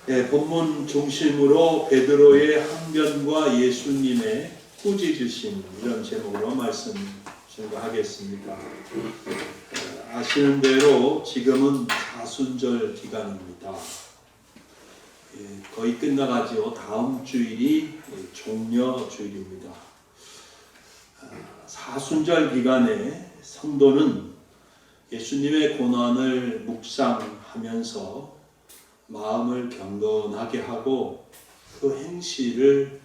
네, 본문 중심으로 베드로의 항변과 예수님의 꾸짖으심, 이런 제목으로 말씀 증거하겠습니다. 아시는 대로 지금은 사순절 기간입니다. 거의 끝나가지요. 다음 주일이 종려 주일입니다. 사순절 기간에 성도는 예수님의 고난을 묵상하면서 마음을 경건하게 하고 그 행실을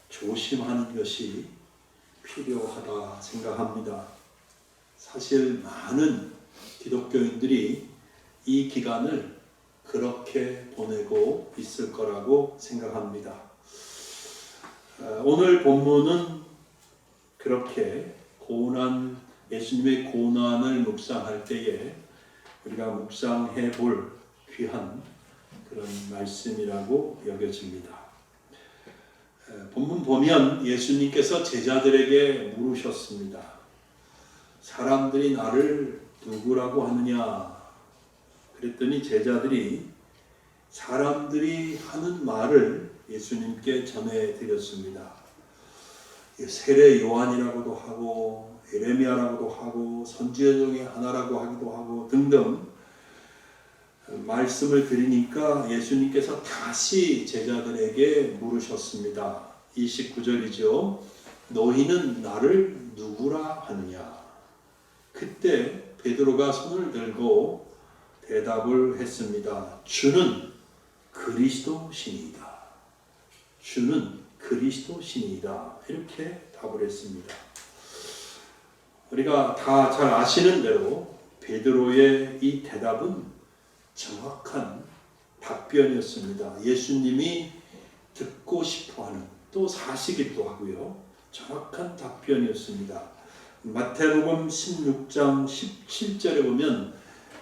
조심하는 것이 필요하다 생각합니다. 사실 많은 기독교인들이 이 기간을 그렇게 보내고 있을 거라고 생각합니다. 오늘 본문은 그렇게 예수님의 고난을 묵상할 때에 우리가 묵상해 볼 귀한 그런 말씀이라고 여겨집니다. 본문 보면 예수님께서 제자들에게 물으셨습니다. 사람들이 나를 누구라고 하느냐? 그랬더니 제자들이 사람들이 하는 말을 예수님께 전해드렸습니다. 세례 요한이라고도 하고 에레미야라고도 하고 선지자 중에 하나라고 하기도 하고 등등 말씀을 드리니까 예수님께서 다시 제자들에게 물으셨습니다. 29절이죠. 너희는 나를 누구라 하느냐? 그때 베드로가 손을 들고 대답을 했습니다. 주는 그리스도시니이다. 주는 그리스도시니이다. 이렇게 답을 했습니다. 우리가 다 잘 아시는 대로 베드로의 이 대답은 정확한 답변이었습니다. 예수님이 듣고 싶어하는, 또 사시기도 하고요. 정확한 답변이었습니다. 마태복음 16장 17절에 보면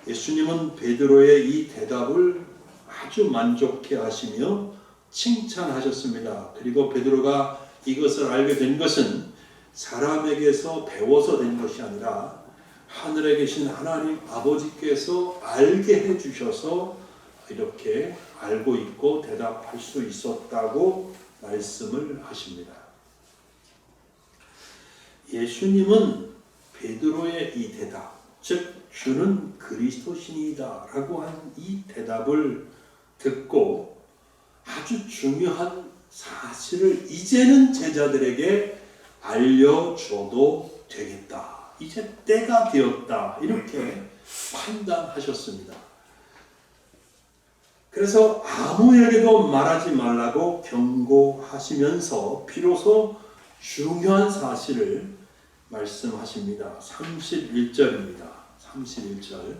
예수님은 베드로의 이 대답을 아주 만족해 하시며 칭찬하셨습니다. 그리고 베드로가 이것을 알게 된 것은 사람에게서 배워서 된 것이 아니라 하늘에 계신 하나님 아버지께서 알게 해주셔서 이렇게 알고 있고 대답할 수 있었다고 말씀을 하십니다. 예수님은 베드로의 이 대답, 즉 주는 그리스도시니이다 라고 한 이 대답을 듣고 아주 중요한 사실을 이제는 제자들에게 알려줘도 되겠다. 이제 때가 되었다. 이렇게 판단하셨습니다. 그래서 아무에게도 말하지 말라고 경고하시면서 비로소 중요한 사실을 말씀하십니다. 31절입니다. 31절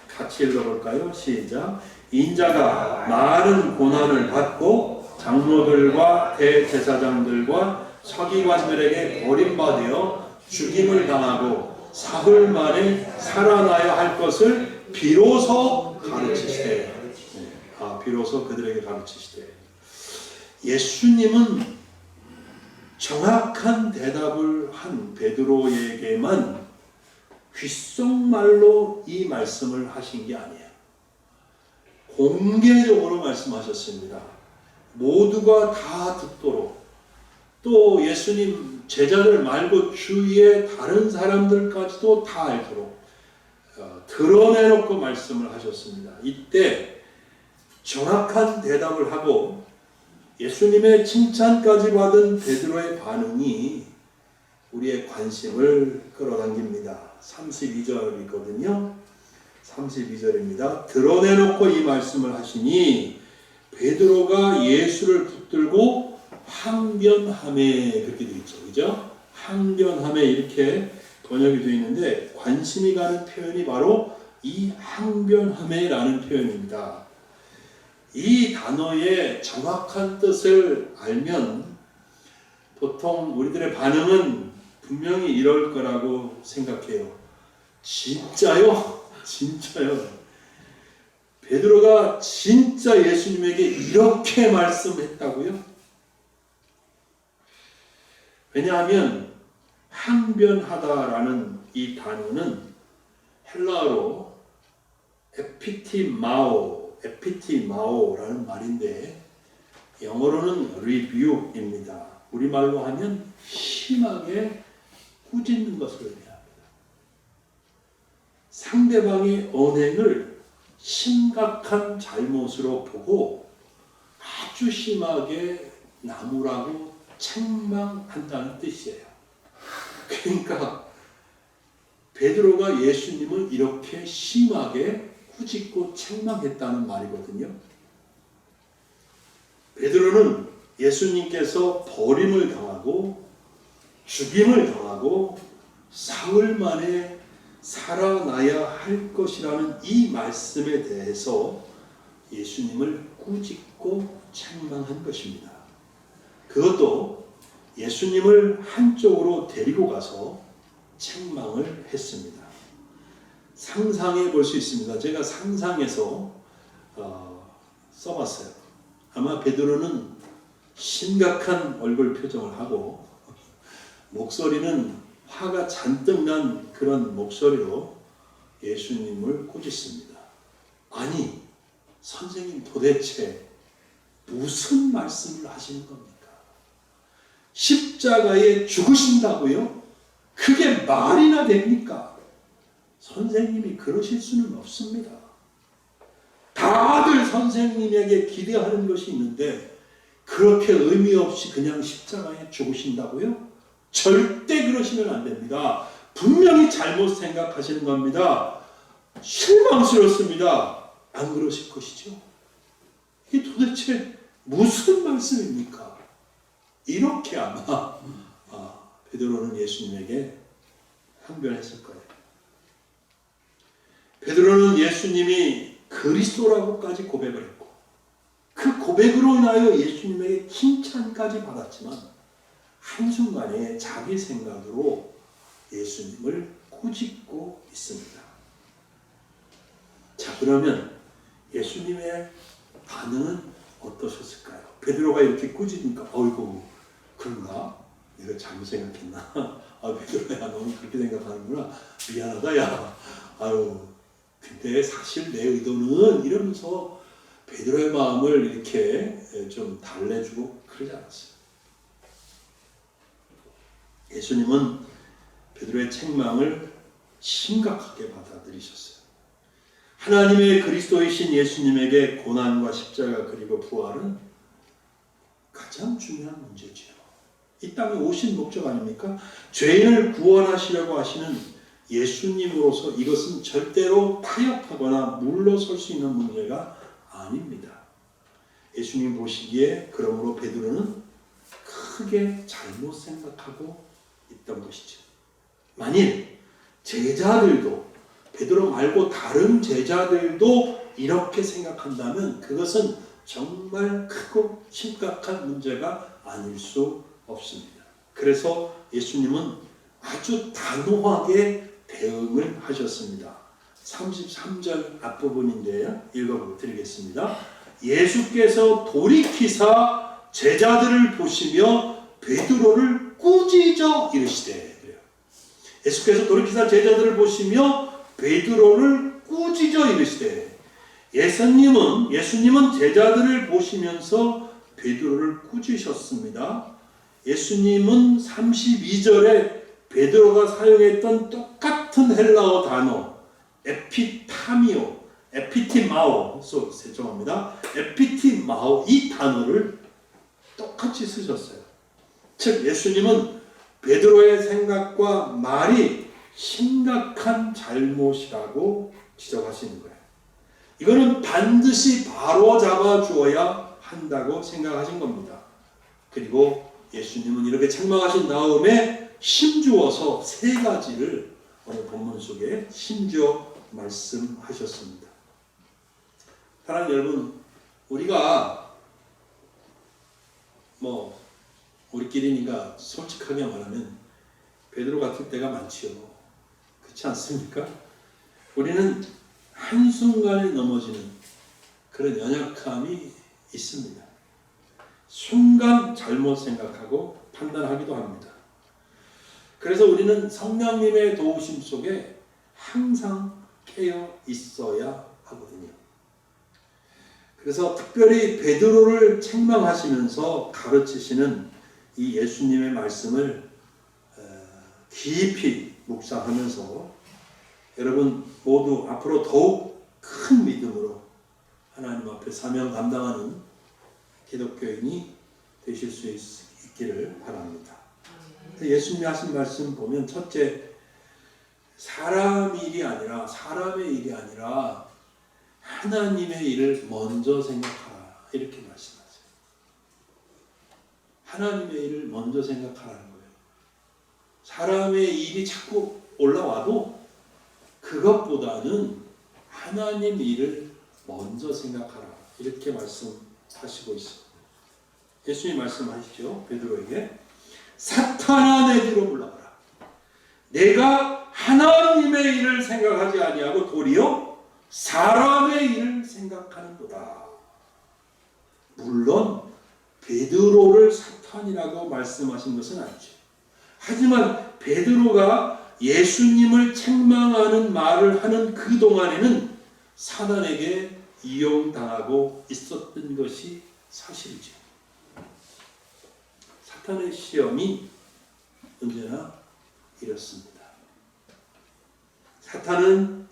같이 읽어볼까요? 시작. 인자가 많은 고난을 받고 장로들과 대제사장들과 서기관들에게 버림받아 죽임을 당하고 사흘 만에 살아나야 할 것을 비로소 가르치시되, 비로소 그들에게 가르치시되, 예수님은 정확한 대답을 한 베드로에게만 귓속말로 이 말씀을 하신 게 아니에요. 공개적으로 말씀하셨습니다. 모두가 다 듣도록, 또 예수님 제자들 말고 주위의 다른 사람들까지도 다 알도록 드러내놓고 말씀을 하셨습니다. 이때 정확한 대답을 하고 예수님의 칭찬까지 받은 베드로의 반응이 우리의 관심을 끌어당깁니다. 32절이거든요. 32절입니다. 드러내놓고 이 말씀을 하시니 베드로가 예수를 붙들고 항변하매, 그렇게 되어 있죠. 그죠? 항변하매 이렇게 번역이 되어 있는데 관심이 가는 표현이 바로 이 항변하매라는 표현입니다. 이 단어의 정확한 뜻을 알면 보통 우리들의 반응은 분명히 이럴 거라고 생각해요. 진짜요? 진짜요? 베드로가 진짜 예수님에게 이렇게 말씀했다고요? 왜냐하면 항변하다라는 이 단어는 헬라어로 에피티마오, 에피티마오라는 말인데 영어로는 rebuke입니다. 우리말로 하면 심하게 꾸짖는 것을 의미합니다. 상대방의 언행을 심각한 잘못으로 보고 아주 심하게 나무라고 책망한다는 뜻이에요. 그러니까 베드로가 예수님을 이렇게 심하게 꾸짖고 책망했다는 말이거든요. 베드로는 예수님께서 버림을 당하고 죽임을 당하고 사흘 만에 살아나야 할 것이라는 이 말씀에 대해서 예수님을 꾸짖고 책망한 것입니다. 그것도 예수님을 한쪽으로 데리고 가서 책망을 했습니다. 상상해 볼 수 있습니다. 제가 상상해서 써봤어요. 아마 베드로는 심각한 얼굴 표정을 하고 목소리는 화가 잔뜩 난 그런 목소리로 예수님을 꾸짖습니다. 아니, 선생님 도대체 무슨 말씀을 하시는 겁니까? 십자가에 죽으신다고요? 그게 말이나 됩니까? 선생님이 그러실 수는 없습니다. 다들 선생님에게 기대하는 것이 있는데 그렇게 의미 없이 그냥 십자가에 죽으신다고요? 절대 그러시면 안 됩니다. 분명히 잘못 생각하시는 겁니다. 실망스럽습니다. 안 그러실 것이죠? 이게 도대체 무슨 말씀입니까? 이렇게 아마 베드로는 예수님에게 항변했을 거예요. 베드로는 예수님이 그리스도라고까지 고백을 했고 그 고백으로 인하여 예수님에게 칭찬까지 받았지만 한순간에 자기 생각으로 예수님을 꾸짖고 있습니다. 자, 그러면 예수님의 반응은 어떠셨을까요? 베드로가 이렇게 꾸짖으니까 어이구 그런가? 내가 잘못 생각했나? 베드로야 너는 그렇게 생각하는구나. 미안하다 야. 아유 근데 사실 내 의도는 이러면서 베드로의 마음을 이렇게 좀 달래주고 그러지 않았어요. 예수님은 베드로의 책망을 심각하게 받아들이셨어요. 하나님의 그리스도이신 예수님에게 고난과 십자가 그리고 부활은 가장 중요한 문제지요. 이 땅에 오신 목적 아닙니까? 죄인을 구원하시려고 하시는 예수님으로서 이것은 절대로 타협하거나 물러설 수 있는 문제가 아닙니다. 예수님 보시기에 그러므로 베드로는 크게 잘못 생각하고 있던 것이죠. 만일 제자들도 베드로 말고 다른 제자들도 이렇게 생각한다면 그것은 정말 크고 심각한 문제가 아닐 수 없습니다. 그래서 예수님은 아주 단호하게 대응을 하셨습니다. 33절 앞부분인데요. 읽어드리겠습니다. 예수께서 돌이키사 제자들을 보시며 베드로를 꾸짖어 이르시되 그래요. 예수께서 돌이키사 제자들을 보시며 베드로를 꾸짖어 이르시되 예수님은 제자들을 보시면서 베드로를 꾸짖으셨습니다. 예수님은 32절에 베드로가 사용했던 똑같은 헬라어 단어 에피티마오 이 단어를 똑같이 쓰셨어요. 즉 예수님은 베드로의 생각과 말이 심각한 잘못이라고 지적하시는 거예요. 이거는 반드시 바로잡아 주어야 한다고 생각하신 겁니다. 그리고 예수님은 이렇게 책망하신 다음에 힘주어서 세 가지를 오늘 본문 속에 힘주어 말씀하셨습니다. 사랑하는 여러분, 우리가 우리끼리니까 솔직하게 말하면 베드로 같을 때가 많지요. 그렇지 않습니까? 우리는 한순간에 넘어지는 그런 연약함이 있습니다. 순간 잘못 생각하고 판단하기도 합니다. 그래서 우리는 성령님의 도우심 속에 항상 깨어 있어야 하거든요. 그래서 특별히 베드로를 책망하시면서 가르치시는 이 예수님의 말씀을 깊이 묵상하면서 여러분 모두 앞으로 더욱 큰 믿음으로 하나님 앞에 사명 감당하는 기독교인이 되실 수 있기를 바랍니다. 예수님이 하신 말씀 보면 첫째, 사람의 일이 아니라 하나님의 일을 먼저 생각하라 이렇게 말씀하세요. 하나님의 일을 먼저 생각하라는 거예요. 사람의 일이 자꾸 올라와도 그것보다는 하나님 일을 먼저 생각하라 이렇게 말씀하시고 있습니다. 예수님 말씀하시죠. 베드로에게 사탄아 내 뒤로 물러가라. 내가 하나님의 일을 생각하지 아니하고 도리어 사람의 일을 생각하는도다. 물론 베드로를 사탄이라고 말씀하신 것은 아니죠. 하지만 베드로가 예수님을 책망하는 말을 하는 그 동안에는 사단에게 이용당하고 있었던 것이 사실이죠. 사탄의 시험이 언제나 이렇습니다. 사탄은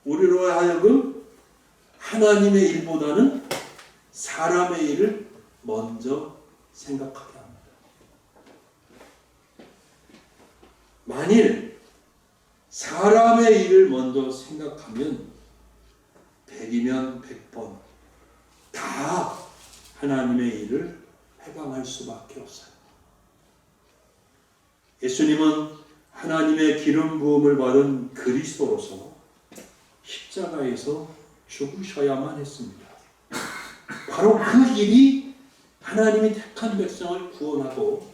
우리로 하여금 하나님의 일보다는 사람의 일을 먼저 생각하게 합니다. 만일 사람의 일을 먼저 생각하면 100이면 100번 다 하나님의 일을 해방할 수밖에 없어요. 예수님은 하나님의 기름 부음을 받은 그리스도로서 십자가에서 죽으셔야만 했습니다. 바로 그 일이 하나님이 택한 백성을 구원하고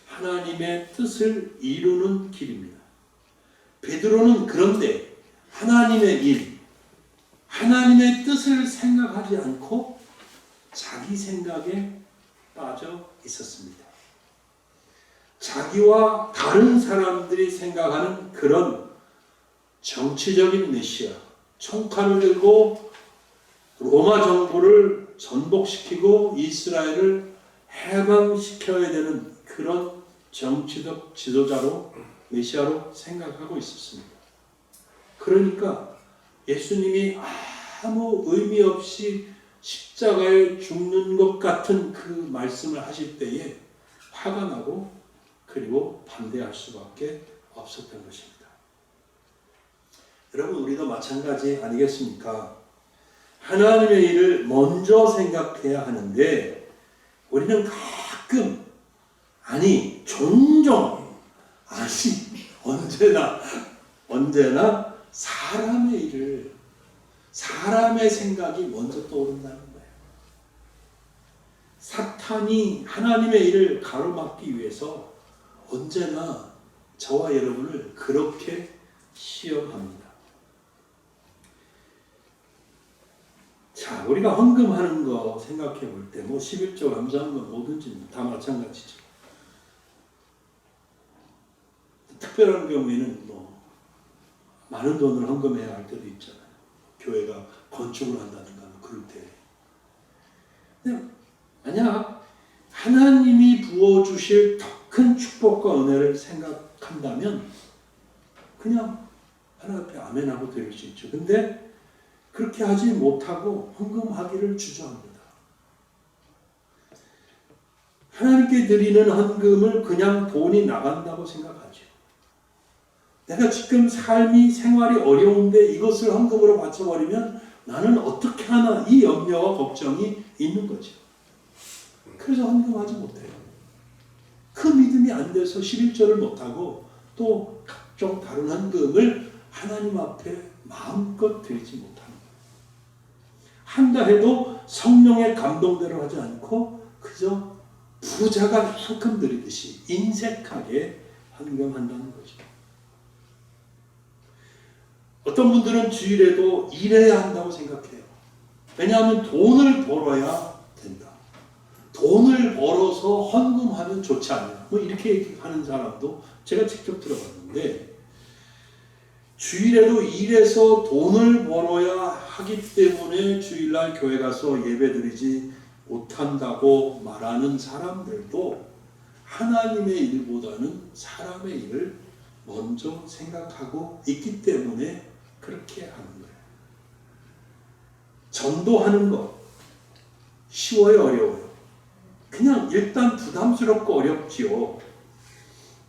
하나님의 뜻을 이루는 길입니다. 베드로는 그런데 하나님의 일, 하나님의 뜻을 생각하지 않고 자기 생각에 빠져 있었습니다. 자기와 다른 사람들이 생각하는 그런 정치적인 메시아, 총칼을 들고 로마 정부를 전복시키고 이스라엘을 해방시켜야 되는 그런 정치적 지도자로 메시아로 생각하고 있었습니다. 그러니까 예수님이 아무 의미 없이 십자가에 죽는 것 같은 그 말씀을 하실 때에 화가 나고 그리고 반대할 수밖에 없었던 것입니다. 여러분 우리도 마찬가지 아니겠습니까? 하나님의 일을 먼저 생각해야 하는데 우리는 가끔 종종 언제나 사람의 일을 사람의 생각이 먼저 떠오른다는 거예요. 사탄이 하나님의 일을 가로막기 위해서 언제나 저와 여러분을 그렇게 시험합니다. 자, 우리가 헌금하는 거 생각해 볼 때 11조 감사하는 건 뭐든지 다 마찬가지죠. 특별한 경우에는 많은 돈을 헌금해야 할 때도 있잖아요. 교회가 건축을 한다든가 그럴 때. 근데 만약 하나님이 부어주실 더 큰 축복과 은혜를 생각한다면 그냥 하나님 앞에 아멘하고 드릴 수 있죠. 근데 그렇게 하지 못하고 헌금하기를 주저합니다. 하나님께 드리는 헌금을 그냥 돈이 나간다고 생각하죠. 내가 지금 생활이 어려운데 이것을 헌금으로 바쳐버리면 나는 어떻게 하나 이 염려와 걱정이 있는 거죠. 그래서 헌금하지 못해요. 그 믿음이 안 돼서 11조를 못하고 또 각종 다른 헌금을 하나님 앞에 마음껏 드리지 못합니다. 한다 해도 성령의 감동대로 하지 않고 그저 부자가 현금 드리듯이 인색하게 헌금한다는 거죠. 어떤 분들은 주일에도 일해야 한다고 생각해요. 왜냐하면 돈을 벌어야 된다. 돈을 벌어서 헌금하면 좋지 않냐. 이렇게 하는 사람도 제가 직접 들어봤는데 주일에도 일해서 돈을 벌어야 하기 때문에 주일날 교회 가서 예배드리지 못한다고 말하는 사람들도 하나님의 일보다는 사람의 일을 먼저 생각하고 있기 때문에 그렇게 하는 거예요. 전도하는 것 쉬워요, 어려워요? 그냥 일단 부담스럽고 어렵지요.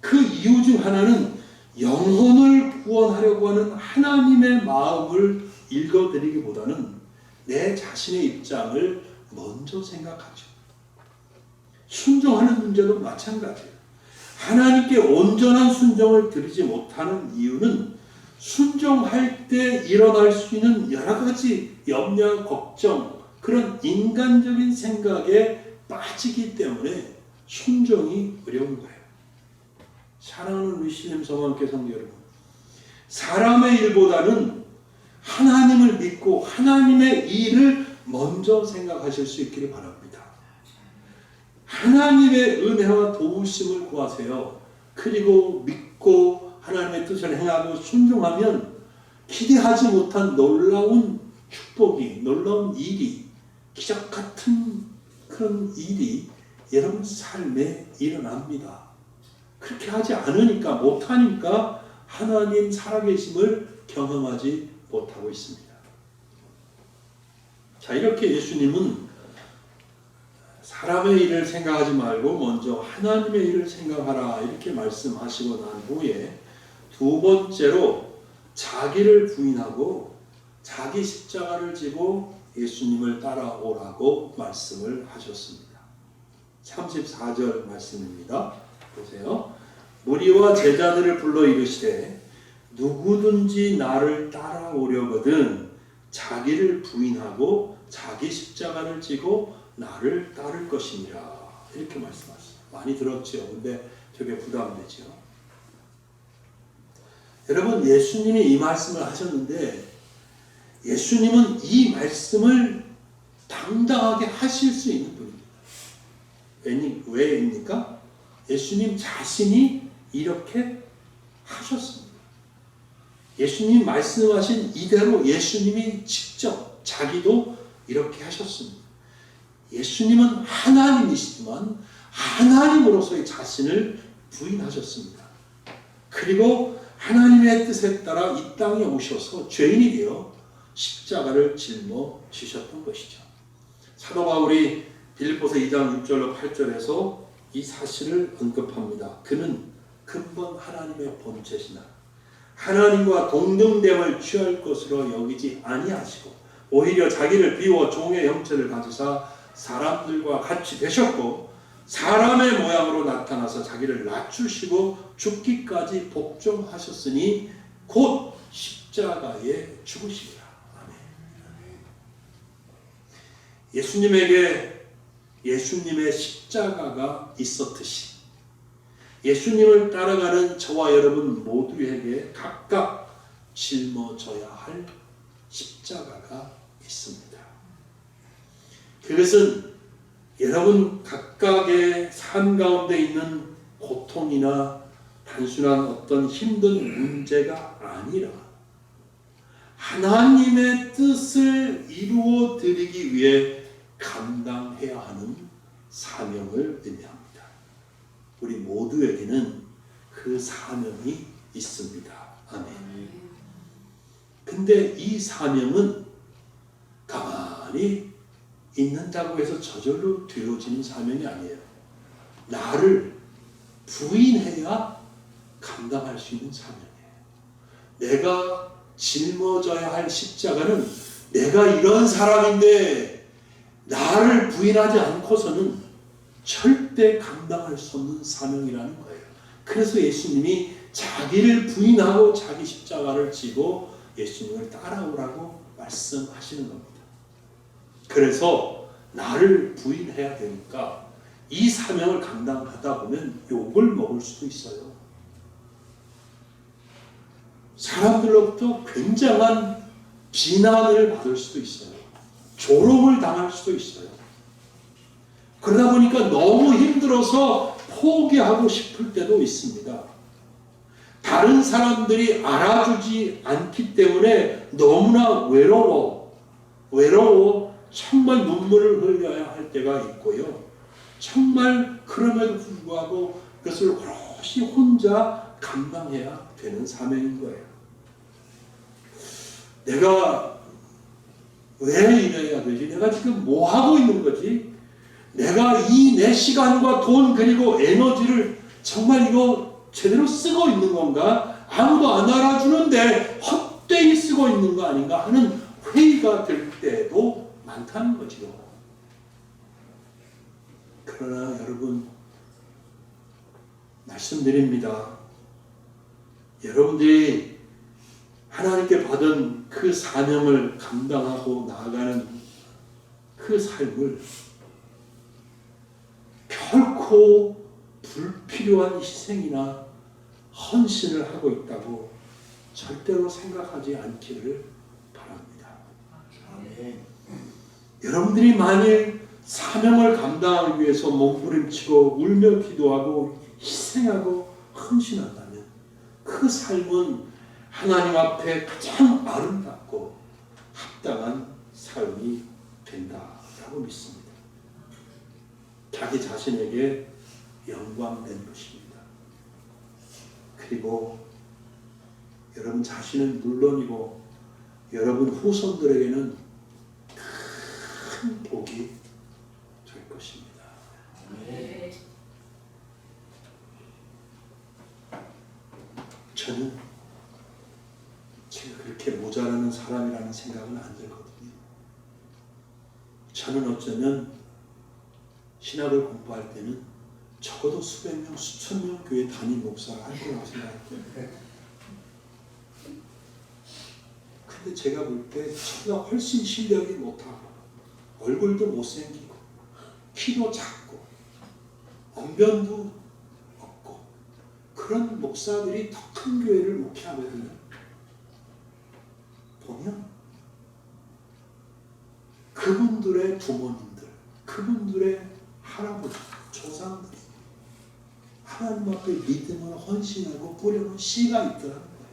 그 이유 중 하나는 영혼을 구원하려고 하는 하나님의 마음을 읽어드리기보다는 내 자신의 입장을 먼저 생각하죠. 순종하는 문제도 마찬가지예요. 하나님께 온전한 순종을 드리지 못하는 이유는 순종할 때 일어날 수 있는 여러 가지 염려, 걱정, 그런 인간적인 생각에 빠지기 때문에 순종이 어려운 거예요. 사랑하는 우리 신임 성원교회 성도 여러분, 사람의 일보다는 하나님을 믿고 하나님의 일을 먼저 생각하실 수 있기를 바랍니다. 하나님의 은혜와 도우심을 구하세요. 그리고 믿고 하나님의 뜻을 행하고 순종하면 기대하지 못한 놀라운 축복이, 놀라운 일이, 기적 같은 그런 일이 여러분 삶에 일어납니다. 그렇게 하지 않으니까, 못하니까 하나님 살아계심을 경험하지 못하고 있습니다. 자, 이렇게 예수님은 사람의 일을 생각하지 말고 먼저 하나님의 일을 생각하라 이렇게 말씀하시고 난 후에 두 번째로 자기를 부인하고 자기 십자가를 지고 예수님을 따라오라고 말씀을 하셨습니다. 34절 말씀입니다. 보세요. 무리와 제자들을 불러 이르시되 누구든지 나를 따라오려거든 자기를 부인하고 자기 십자가를 지고 나를 따를 것이니라 이렇게 말씀하셨어요. 많이 들었죠. 근데 되게 부담되죠. 여러분, 예수님이 이 말씀을 하셨는데 예수님은 이 말씀을 당당하게 하실 수 있는 분입니다. 왜입니까? 예수님 자신이 이렇게 하셨습니다. 예수님 말씀하신 이대로 예수님이 직접 자기도 이렇게 하셨습니다. 예수님은 하나님이시지만 하나님으로서의 자신을 부인하셨습니다. 그리고 하나님의 뜻에 따라 이 땅에 오셔서 죄인이 되어 십자가를 짊어지셨던 것이죠. 사도 바울이 빌립보서 2장 6절로 8절에서 이 사실을 언급합니다. 그는 근본 하나님의 본체시나 하나님과 동등됨을 취할 것으로 여기지 아니하시고 오히려 자기를 비워 종의 형체를 가지사 사람들과 같이 되셨고 사람의 모양으로 나타나서 자기를 낮추시고 죽기까지 복종하셨으니 곧 십자가에 죽으시리라. 아멘. 예수님에게 예수님의 십자가가 있었듯이 예수님을 따라가는 저와 여러분 모두에게 각각 짊어져야 할 십자가가 있습니다. 그것은 여러분 각각의 삶 가운데 있는 고통이나 단순한 어떤 힘든 문제가 아니라 하나님의 뜻을 이루어 드리기 위해 감당해야 하는 사명을 의미합니다. 우리 모두에게는 그 사명이 있습니다. 아멘. 근데 이 사명은 가만히 있는다고 해서 저절로 되어지는 사명이 아니에요. 나를 부인해야 감당할 수 있는 사명이에요. 내가 짊어져야 할 십자가는 내가 이런 사람인데 나를 부인하지 않고서는 절대 감당할 수 없는 사명이라는 거예요. 그래서 예수님이 자기를 부인하고 자기 십자가를 지고 예수님을 따라오라고 말씀하시는 겁니다. 그래서 나를 부인해야 되니까 이 사명을 감당하다 보면 욕을 먹을 수도 있어요. 사람들로부터 굉장한 비난을 받을 수도 있어요. 조롱을 당할 수도 있어요. 그러다 보니까 너무 힘들어서 포기하고 싶을 때도 있습니다. 다른 사람들이 알아주지 않기 때문에 너무나 외로워 정말 눈물을 흘려야 할 때가 있고요. 정말 그럼에도 불구하고 그것을 오롯이 혼자 감당해야 되는 사명인 거예요. 내가 왜 이래야 되지? 내가 지금 뭐 하고 있는 거지? 내가 내 시간과 돈 그리고 에너지를 정말 이거 제대로 쓰고 있는 건가? 아무도 안 알아주는데 헛되이 쓰고 있는 거 아닌가 하는 회의가 될 때도 많다는 거죠. 그러나 여러분, 말씀드립니다. 여러분들이 하나님께 받은 그 사명을 감당하고 나아가는 그 삶을 결코 불필요한 희생이나 헌신을 하고 있다고 절대로 생각하지 않기를 바랍니다. 아멘. 여러분들이 만일 사명을 감당하기 위해서 몸부림치고 울며 기도하고 희생하고 헌신한다면 그 삶은 하나님 앞에 가장 아름답고 합당한 삶이 된다라고 믿습니다. 자기 자신에게 영광된 것입니다. 그리고 여러분 자신은 물론이고 여러분 후손들에게는 큰 복이 될 것입니다. 네. 저는 제가 그렇게 모자라는 사람이라는 생각은 안 들거든요. 저는 어쩌면 신학을 공부할 때는 적어도 수백 명, 수천 명 교회 담임 목사를 할 거라고 생각했거든요. 근데 제가 볼 때 저보다 훨씬 실력이 못하고 얼굴도 못생기고 키도 작고 언변도 없고 그런 목사들이 더 큰 교회를 목회하거든요. 보면 그분들의 부모님들, 그분들의 할아버지, 조상들이 하나님 앞에 믿음을 헌신하고 뿌려놓은 씨가 있더라는 거예요.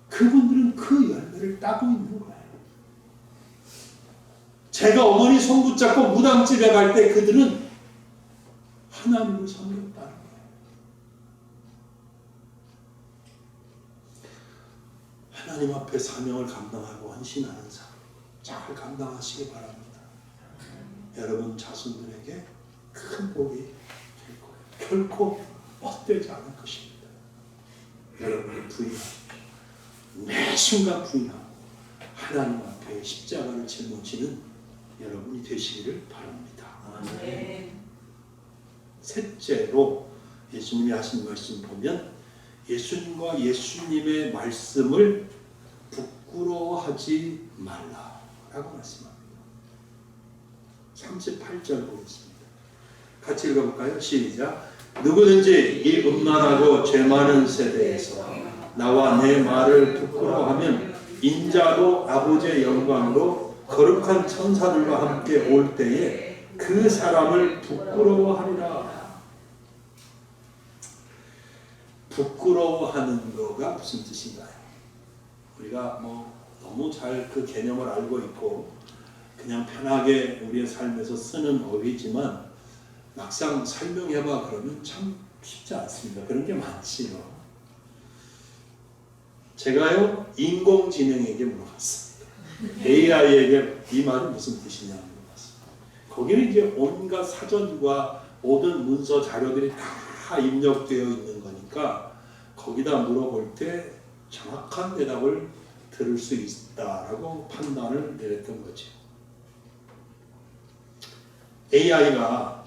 그분들은 그 열매를 따고 있는 거예요. 제가 어머니 손 붙잡고 무당집에 갈 때 그들은 하나님을 섬겼다는 거예요. 하나님 앞에 사명을 감당하고 헌신하는 삶 잘 감당하시기 바랍니다. 여러분 자손들에게 큰 복이 될 거예요. 결코 헛되지 않을 것입니다. 여러분이 부인하십시오. 매 순간 부인하고 하나님 앞에 십자가를 짊어지는 여러분이 되시기를 바랍니다. 네. 셋째로 예수님이 하신 말씀 보면 예수님과 예수님의 말씀을 부끄러워하지 말라라고 말씀합니다. 38절 보겠습니다. 같이 읽어볼까요? 시작. 누구든지 이 음란하고 죄 많은 세대에서 나와 내 말을 부끄러워하면 인자도 아버지의 영광으로 거룩한 천사들과 함께 올 때에 그 사람을 부끄러워하리라. 부끄러워하는 거가 무슨 뜻인가요? 우리가 너무 잘 그 개념을 알고 있고 그냥 편하게 우리의 삶에서 쓰는 어휘지만 막상 설명해봐 그러면 참 쉽지 않습니다. 그런 게 많지요. 제가요 인공지능에게 물어봤습니다. AI에게 이 말은 무슨 뜻이냐 물어봤습니다. 거기는 이제 온갖 사전과 모든 문서 자료들이 다 입력되어 있는 거니까 거기다 물어볼 때 정확한 대답을 들을 수 있다라고 판단을 내렸던 거죠. AI가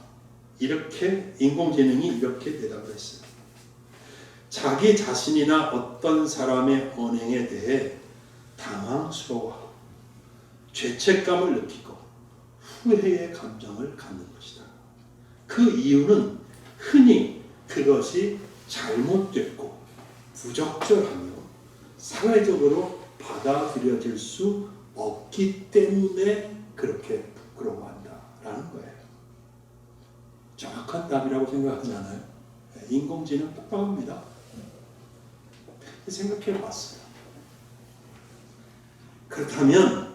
이렇게 인공지능이 이렇게 대답을 했어요. 자기 자신이나 어떤 사람의 언행에 대해 당황스러워하고 죄책감을 느끼고 후회의 감정을 갖는 것이다. 그 이유는 흔히 그것이 잘못됐고 부적절하며 사회적으로 받아들여질 수 없기 때문에 그렇게 부끄러워한다라는 거예요. 정확한 답이라고 생각하지 않아요? 인공지능 똑똑합니다. 생각해 봤어요. 그렇다면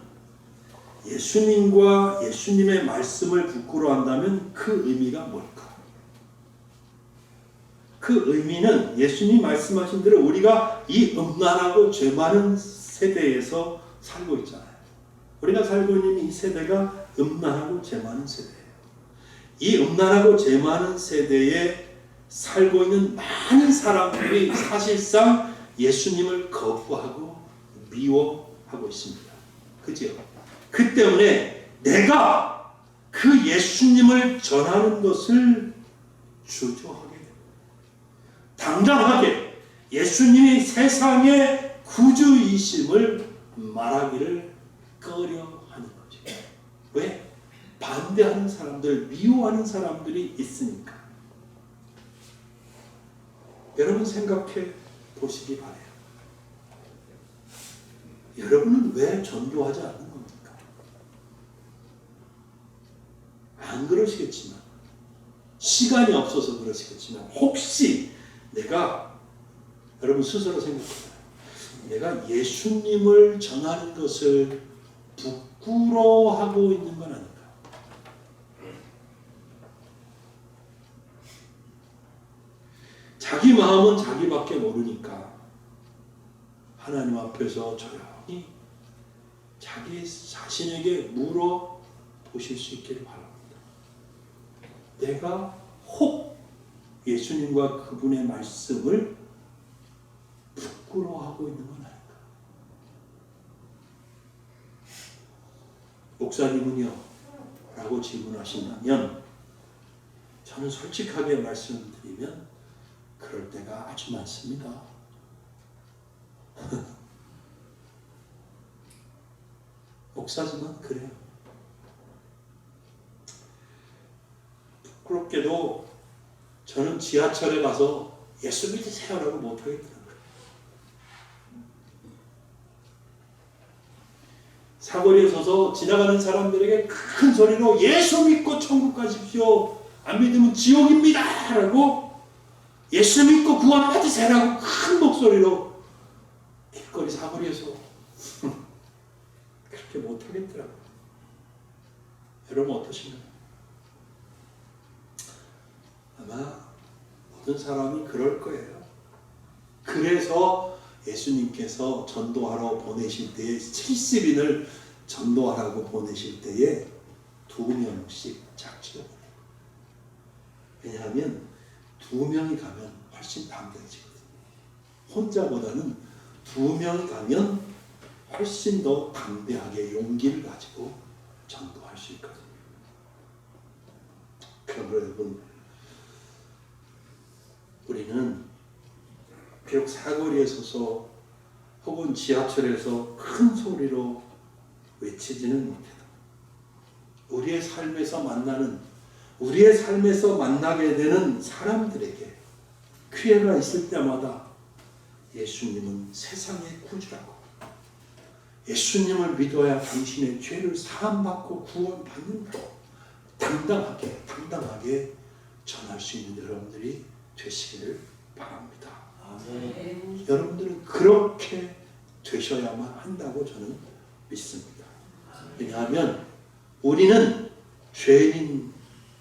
예수님과 예수님의 말씀을 부끄러워한다면 그 의미가 뭘까? 그 의미는 예수님 말씀하신 대로 우리가 이 음란하고 죄 많은 세대에서 살고 있잖아요. 우리가 살고 있는 이 세대가 음란하고 죄 많은 세대예요. 이 음란하고 죄 많은 세대에 살고 있는 많은 사람들이 사실상 예수님을 거부하고 미워하고 있습니다. 그죠? 그 때문에 내가 그 예수님을 전하는 것을 주저하게 됩니다. 당당하게 예수님이 세상의 구주이심을 말하기를 꺼려하는 거죠. 왜? 반대하는 사람들, 미워하는 사람들이 있으니까. 여러분 생각해 보시기 바라요. 여러분은 왜 전도하지 않는 겁니까? 안 그러시겠지만, 시간이 없어서 그러시겠지만, 혹시 내가, 여러분 스스로 생각해봐요. 내가 예수님을 전하는 것을 부끄러워하고 있는 건 아닌가? 자기 마음은 자기밖에 모르니까 하나님 앞에서 조용히 자기 자신에게 물어보실 수 있기를 바랍니다. 내가 혹 예수님과 그분의 말씀을 부끄러워하고 있는 건 아닌가? 목사님은요? 라고 질문하신다면 저는 솔직하게 말씀드리면 그럴 때가 아주 많습니다. 목사지만 그래요. 부끄럽게도 저는 지하철에 가서 예수 믿으세요라고 못하겠더라고요. 사거리에 서서 지나가는 사람들에게 큰 소리로 예수 믿고 천국 가십시오. 안 믿으면 지옥입니다. 라고 예수 믿고 구원 받으세요라고 큰 목소리로 길거리 사거리에서 그렇게 못하겠더라고요. 여러분 어떠신가요? 아마 모든 사람이 그럴 거예요. 그래서 예수님께서 전도하러 보내실 때에 70인을 전도하라고 보내실 때에 2명씩 작지도 보내고, 왜냐하면 2명이 가면 훨씬 담대해지거든요. 혼자보다는 2명이 가면 훨씬 더 담대하게 용기를 가지고 전도할 수 있거든요. 그러므로 여러분, 우리는 비록 사거리에 서서 혹은 지하철에서 큰 소리로 외치지는 못해도 우리의 삶에서 만나게 되는 사람들에게 기회가 있을 때마다 예수님은 세상의 구주라고, 예수님을 믿어야 당신의 죄를 사함받고 구원받는다고 당당하게 전할 수 있는 여러분들이 되시기를 바랍니다. 아멘. 여러분들은 그렇게 되셔야만 한다고 저는 믿습니다. 왜냐하면 우리는 죄인인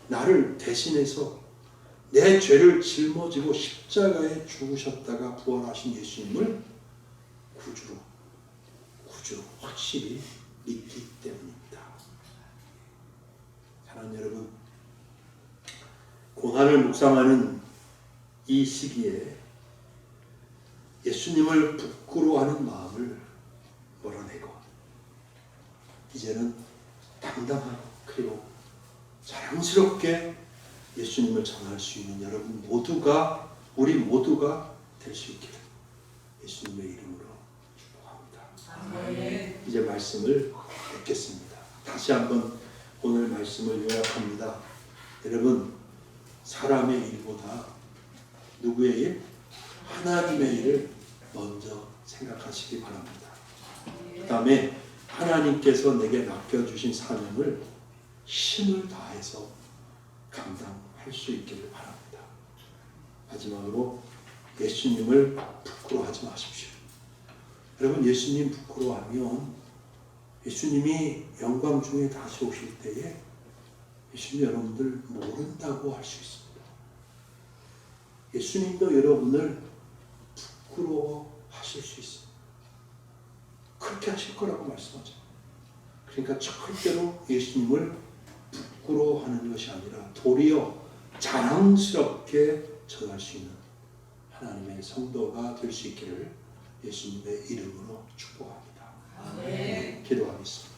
나를 대신해서 내 죄를 짊어지고 십자가에 죽으셨다가 부활하신 예수님을 구주로 확실히 믿기 때문입니다. 사랑하는 여러분, 고난을 묵상하는 이 시기에 예수님을 부끄러워하는 마음을 몰아내고 이제는 당당하고 그리고 자랑스럽게 예수님을 전할 수 있는 여러분 모두가, 우리 모두가 될 수 있기를 예수님의 이름으로 축복합니다. 아멘. 이제 말씀을 뵙겠습니다. 다시 한번 오늘 말씀을 요약합니다. 여러분, 사람의 일보다 누구의 일? 하나님의 일을 먼저 생각하시기 바랍니다. 그 다음에 하나님께서 내게 맡겨주신 사명을 힘을 다해서 감당할 수 있기를 바랍니다. 마지막으로 예수님을 부끄러워하지 마십시오. 여러분, 예수님 부끄러워하면 예수님이 영광 중에 다시 오실 때에 예수님 여러분들 모른다고 할 수 있습니다. 예수님도 여러분을 부끄러워하실 수 있습니다. 그렇게 하실 거라고 말씀하죠. 그러니까 절대로 예수님을 부끄러워하는 것이 아니라 도리어 자랑스럽게 전할 수 있는 하나님의 성도가 될 수 있기를 예수님의 이름으로 축복합니다. 아멘. 기도하겠습니다.